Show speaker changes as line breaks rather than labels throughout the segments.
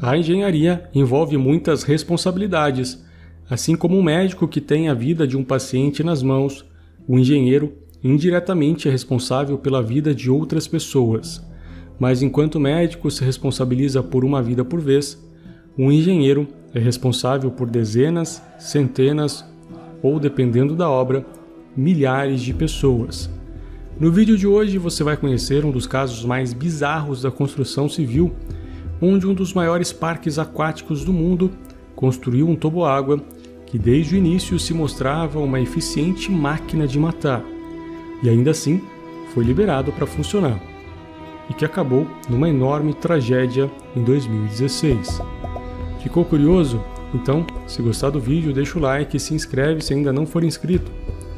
A engenharia envolve muitas responsabilidades, assim como um médico que tem a vida de um paciente nas mãos, o engenheiro indiretamente é responsável pela vida de outras pessoas. Mas enquanto o médico se responsabiliza por uma vida por vez, o engenheiro é responsável por dezenas, centenas ou, dependendo da obra, milhares de pessoas. No vídeo de hoje você vai conhecer um dos casos mais bizarros da construção civil, onde um dos maiores parques aquáticos do mundo construiu um toboágua que desde o início se mostrava uma eficiente máquina de matar, e ainda assim foi liberado para funcionar, e que acabou numa enorme tragédia em 2016. Ficou curioso? Então, se gostar do vídeo, deixa o like e se inscreve se ainda não for inscrito,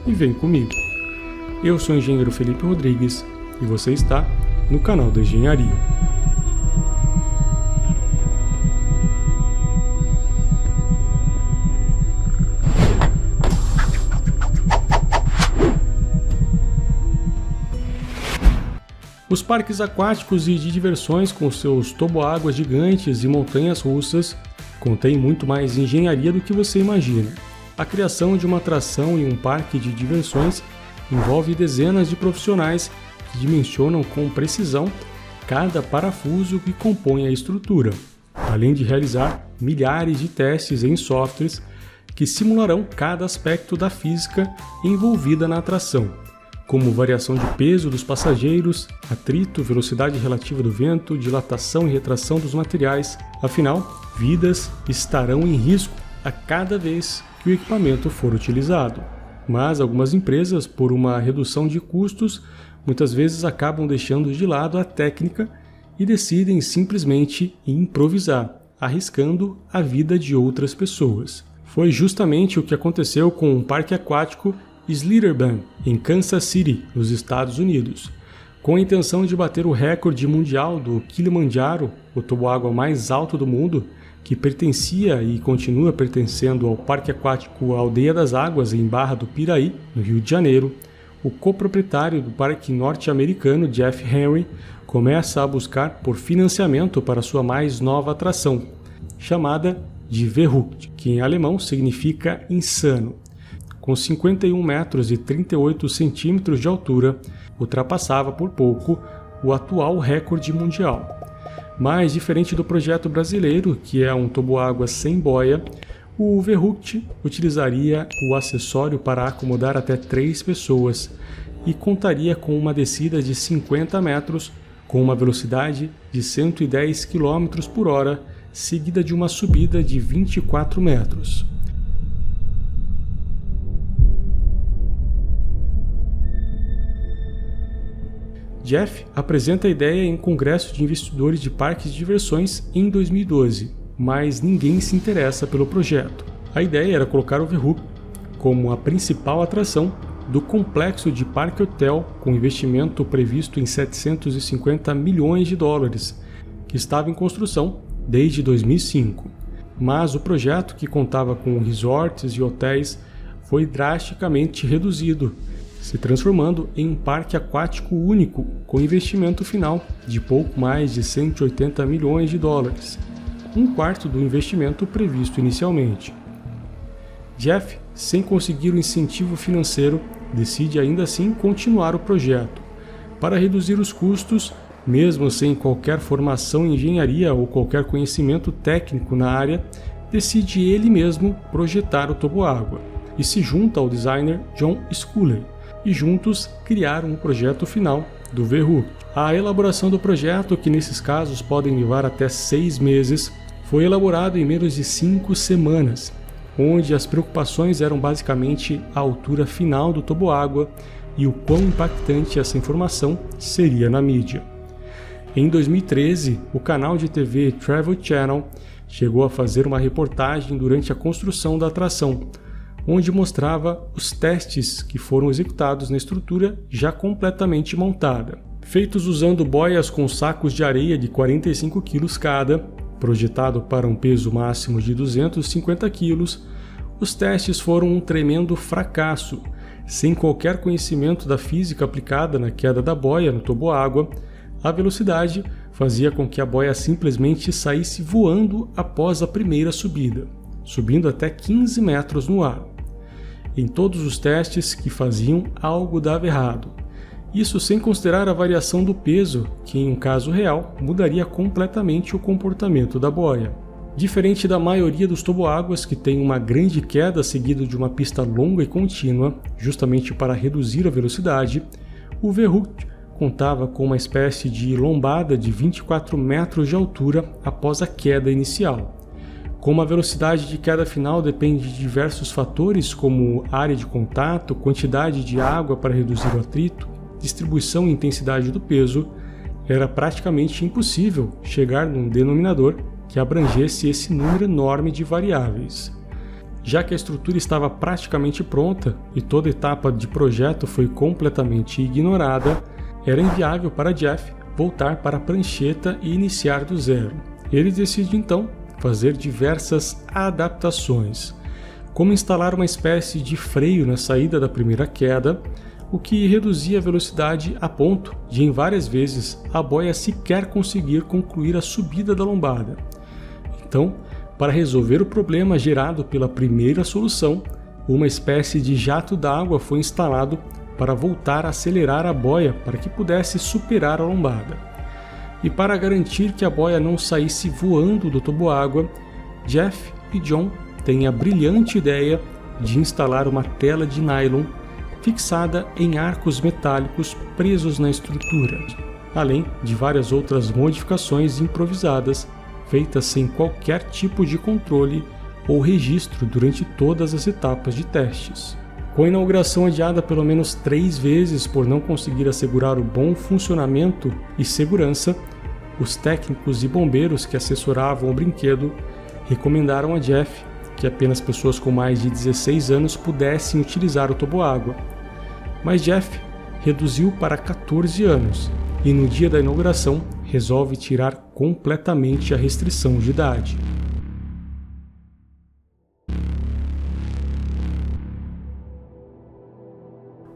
e vem comigo. Eu sou o engenheiro Felipe Rodrigues e você está no canal da Engenharia. Os parques aquáticos e de diversões com seus toboáguas gigantes e montanhas russas contêm muito mais engenharia do que você imagina. A criação de uma atração em um parque de diversões envolve dezenas de profissionais que dimensionam com precisão cada parafuso que compõe a estrutura, além de realizar milhares de testes em softwares que simularão cada aspecto da física envolvida na atração, como variação de peso dos passageiros, atrito, velocidade relativa do vento, dilatação e retração dos materiais. Afinal, vidas estarão em risco a cada vez que o equipamento for utilizado. Mas algumas empresas, por uma redução de custos, muitas vezes acabam deixando de lado a técnica e decidem simplesmente improvisar, arriscando a vida de outras pessoas. Foi justamente o que aconteceu com um parque aquático Slitterbahn, em Kansas City, nos Estados Unidos. Com a intenção de bater o recorde mundial do Kilimanjaro, o toboágua mais alto do mundo, que pertencia e continua pertencendo ao Parque Aquático Aldeia das Águas, em Barra do Piraí, no Rio de Janeiro, o coproprietário do parque norte-americano, Jeff Henry, começa a buscar por financiamento para sua mais nova atração, chamada de Verrückt, que em alemão significa insano. Com 51 metros e 38 centímetros de altura, ultrapassava por pouco o atual recorde mundial. Mas, diferente do projeto brasileiro, que é um toboágua sem boia, o Verrückt utilizaria o acessório para acomodar até 3 pessoas e contaria com uma descida de 50 metros com uma velocidade de 110 km por hora, seguida de uma subida de 24 metros. Jeff apresenta a ideia em um congresso de investidores de parques de diversões em 2012, mas ninguém se interessa pelo projeto. A ideia era colocar o Verrückt como a principal atração do complexo de parque-hotel com investimento previsto em 750 milhões de dólares, que estava em construção desde 2005. Mas o projeto, que contava com resorts e hotéis, foi drasticamente reduzido, se transformando em um parque aquático único com investimento final de pouco mais de 180 milhões de dólares, um quarto do investimento previsto inicialmente. Jeff, sem conseguir o incentivo financeiro, decide ainda assim continuar o projeto. Para reduzir os custos, mesmo sem qualquer formação em engenharia ou qualquer conhecimento técnico na área, decide ele mesmo projetar o toboágua e se junta ao designer John Schuller, e juntos criaram o projeto final do Verrückt. A elaboração do projeto, que nesses casos podem levar até 6 meses, foi elaborado em menos de 5 semanas, onde as preocupações eram basicamente a altura final do toboágua e o quão impactante essa informação seria na mídia. Em 2013, o canal de TV Travel Channel chegou a fazer uma reportagem durante a construção da atração, onde mostrava os testes que foram executados na estrutura já completamente montada. Feitos usando boias com sacos de areia de 45 kg cada, projetado para um peso máximo de 250 kg, os testes foram um tremendo fracasso. Sem qualquer conhecimento da física aplicada na queda da boia no toboágua, a velocidade fazia com que a boia simplesmente saísse voando após a primeira subida, subindo até 15 metros no ar. Em todos os testes que faziam, algo dava errado. Isso sem considerar a variação do peso, que em um caso real mudaria completamente o comportamento da boia. Diferente da maioria dos toboáguas, que tem uma grande queda seguida de uma pista longa e contínua, justamente para reduzir a velocidade, o Verrückt contava com uma espécie de lombada de 24 metros de altura após a queda inicial. Como a velocidade de queda final depende de diversos fatores, como área de contato, quantidade de água para reduzir o atrito, distribuição e intensidade do peso, era praticamente impossível chegar num denominador que abrangesse esse número enorme de variáveis. Já que a estrutura estava praticamente pronta e toda etapa de projeto foi completamente ignorada, era inviável para Jeff voltar para a prancheta e iniciar do zero. Ele decide então fazer diversas adaptações, como instalar uma espécie de freio na saída da primeira queda, o que reduzia a velocidade a ponto de, em várias vezes, a boia sequer conseguir concluir a subida da lombada. Então, para resolver o problema gerado pela primeira solução, uma espécie de jato d'água foi instalado para voltar a acelerar a boia para que pudesse superar a lombada. E para garantir que a boia não saísse voando do toboágua, Jeff e John têm a brilhante ideia de instalar uma tela de nylon fixada em arcos metálicos presos na estrutura, além de várias outras modificações improvisadas feitas sem qualquer tipo de controle ou registro durante todas as etapas de testes. Com a inauguração adiada pelo menos 3 vezes por não conseguir assegurar o bom funcionamento e segurança, os técnicos e bombeiros que assessoravam o brinquedo recomendaram a Jeff que apenas pessoas com mais de 16 anos pudessem utilizar o toboágua. Mas Jeff reduziu para 14 anos e no dia da inauguração resolve tirar completamente a restrição de idade.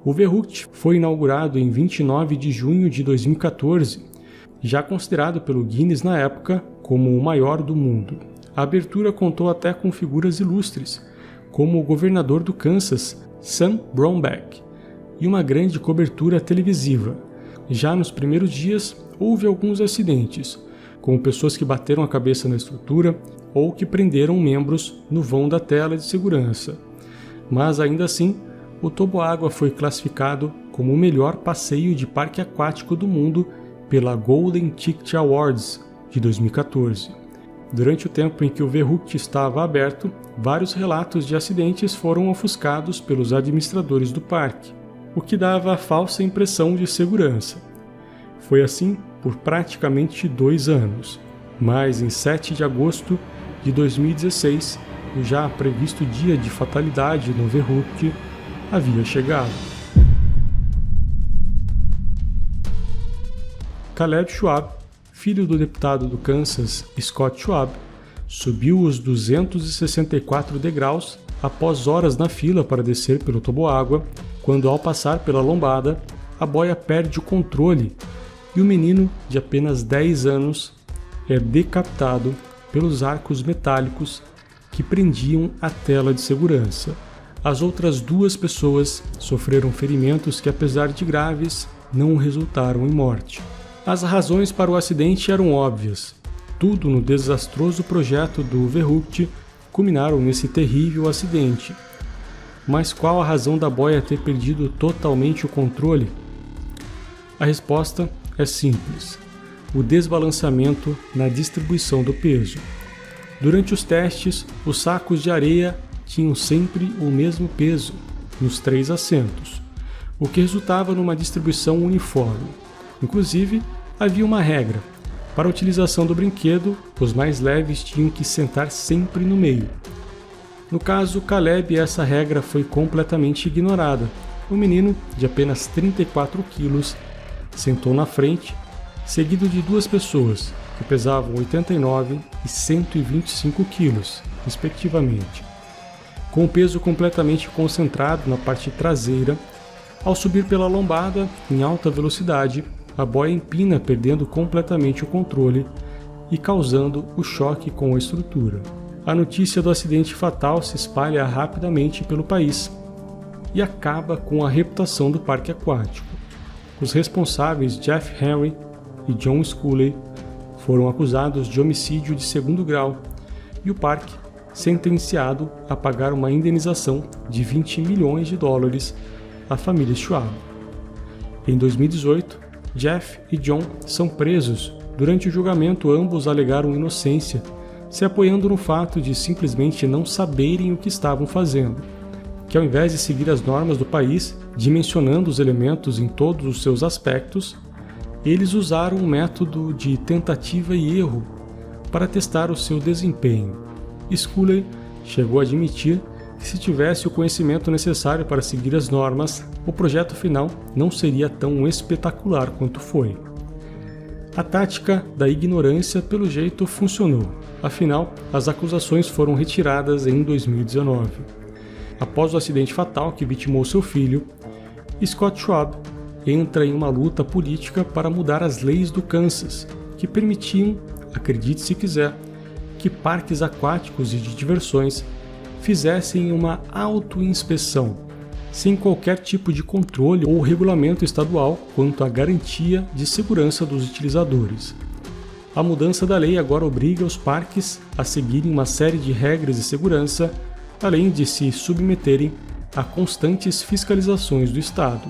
O Verrückt foi inaugurado em 29 de junho de 2014, já considerado pelo Guinness na época como o maior do mundo. A abertura contou até com figuras ilustres, como o governador do Kansas, Sam Brownback, e uma grande cobertura televisiva. Já nos primeiros dias, houve alguns acidentes, como pessoas que bateram a cabeça na estrutura ou que prenderam membros no vão da tela de segurança. Mas ainda assim, o toboágua foi classificado como o melhor passeio de parque aquático do mundo pela Golden Ticket Awards de 2014. Durante o tempo em que o Verrückt estava aberto, vários relatos de acidentes foram ofuscados pelos administradores do parque, o que dava a falsa impressão de segurança. Foi assim por praticamente 2 anos, mas em 7 de agosto de 2016, o já previsto dia de fatalidade no Verrückt havia chegado. Caleb Schwab, filho do deputado do Kansas, Scott Schwab, subiu os 264 degraus após horas na fila para descer pelo toboágua, quando ao passar pela lombada, a boia perde o controle e o menino, de apenas 10 anos, é decapitado pelos arcos metálicos que prendiam a tela de segurança. As outras 2 pessoas sofreram ferimentos que, apesar de graves, não resultaram em morte. As razões para o acidente eram óbvias. Tudo no desastroso projeto do Verrückt culminaram nesse terrível acidente. Mas qual a razão da boia ter perdido totalmente o controle? A resposta é simples: o desbalanceamento na distribuição do peso. Durante os testes, os sacos de areia tinham sempre o mesmo peso, nos 3 assentos, o que resultava numa distribuição uniforme. Inclusive, havia uma regra: para a utilização do brinquedo, os mais leves tinham que sentar sempre no meio. No caso Caleb, essa regra foi completamente ignorada. O menino, de apenas 34 quilos, sentou na frente, seguido de 2 pessoas, que pesavam 89 e 125 quilos, respectivamente. Com o peso completamente concentrado na parte traseira, ao subir pela lombada em alta velocidade, a boia empina, perdendo completamente o controle e causando o choque com a estrutura. A notícia do acidente fatal se espalha rapidamente pelo país e acaba com a reputação do parque aquático. Os responsáveis Jeff Henry e John Sculley foram acusados de homicídio de segundo grau e o parque sentenciado a pagar uma indenização de $20 milhões à família Schwab. Em 2018, Jeff e John são presos. Durante o julgamento, ambos alegaram inocência, se apoiando no fato de simplesmente não saberem o que estavam fazendo, que ao invés de seguir as normas do país, dimensionando os elementos em todos os seus aspectos, eles usaram um método de tentativa e erro para testar o seu desempenho. Sculley chegou a admitir que se tivesse o conhecimento necessário para seguir as normas, o projeto final não seria tão espetacular quanto foi. A tática da ignorância, pelo jeito, funcionou. Afinal, as acusações foram retiradas em 2019. Após o acidente fatal que vitimou seu filho, Scott Schwab entra em uma luta política para mudar as leis do Kansas, que permitiam, acredite se quiser, que parques aquáticos e de diversões fizessem uma autoinspeção, sem qualquer tipo de controle ou regulamento estadual quanto à garantia de segurança dos utilizadores. A mudança da lei agora obriga os parques a seguirem uma série de regras de segurança, além de se submeterem a constantes fiscalizações do Estado.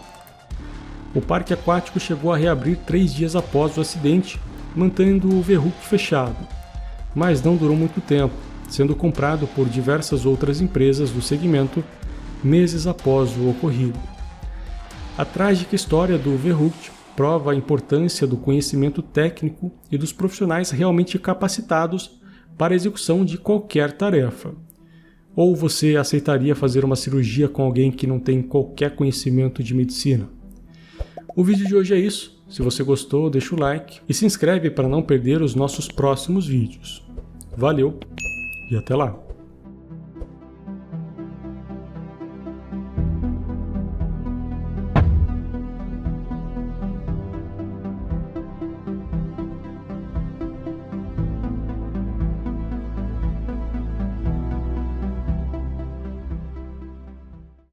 O parque aquático chegou a reabrir 3 dias após o acidente, mantendo o verruc fechado, mas não durou muito tempo, sendo comprado por diversas outras empresas do segmento meses após o ocorrido. A trágica história do verruc prova a importância do conhecimento técnico e dos profissionais realmente capacitados para a execução de qualquer tarefa. Ou você aceitaria fazer uma cirurgia com alguém que não tem qualquer conhecimento de medicina? O vídeo de hoje é isso. Se você gostou, deixa o like e se inscreve para não perder os nossos próximos vídeos. Valeu e até lá!